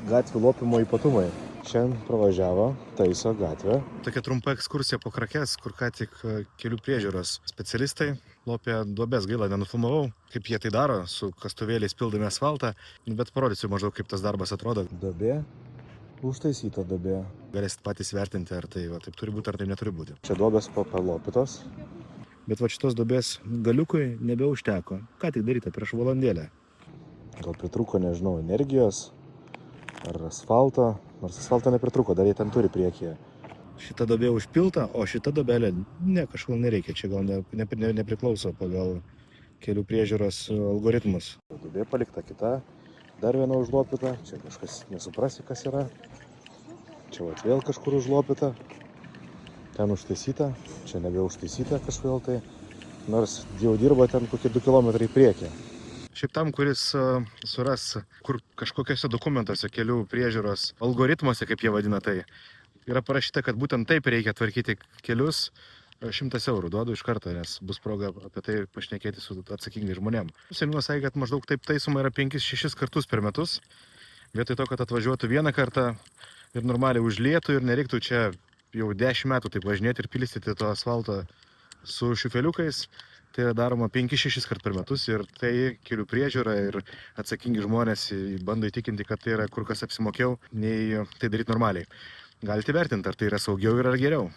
gatvių lopimo ypatumai. Šiandien pravažiavo Taiso gatvę. Tokia trumpa ekskursija po Krakes, kur ką tik kelių priežiūros specialistai lopė duobes. Gaila, nenufilmavau, kaip jie tai daro, su kastuvėliais pildami asfaltą, bet parodysiu maždaug, kaip tas darbas atrodo. Duobė, užtaisyta duobė. Galėsit patys vertinti, ar tai taip turi būti, ar taip neturi būti. Čia duobės palopytos. Bet va šitos duobės galiukui nebeužteko. Ką tik daryta prieš valandėlę. Gal pritrūko, nežinau, energijos ar asfalto. Nors asfalto nepritruko, dar jie ten turi priekyje. Šita duobė užpilta, o šita duobelė kažkodėl nereikia. Čia gal nepriklauso pagal kelių priežiūros algoritmus. Duobė palikta kita, dar viena užlopyta. Čia kažkas nesuprasi, kas yra. Čia vat vėl kažkur užlopyta. Ten užtaisyta, čia nebeužtaisyta kažkodėl tai. Nors jau dirba ten kokie 2 km į priekį. Šiaip tam, kuris suras, kur kažkokiuose dokumentuose kelių priežiūros algoritmuose, kaip jie vadina tai, yra parašyta, kad būtent taip reikia tvarkyti kelius, 100 eurų duodu iš karto, nes bus proga apie tai pašnekėti su atsakingai žmonėm. Seniūnas sakė, kad maždaug taip taisoma yra 5-6 kartus per metus, vietoj to, kad atvažiuotų vieną kartą ir normaliai užlietų ir nereiktų čia jau 10 metų taip važinėti ir pilstyti to asfalto su šiufeliukais. Tai yra daroma 5-6 kart per metus ir tai kelių priežiūra ir atsakingi žmonės bando įtikinti, kad tai yra kur kas apsimokiau, nei tai daryti normaliai. Galite vertinti, ar tai yra saugiau ir ar geriau.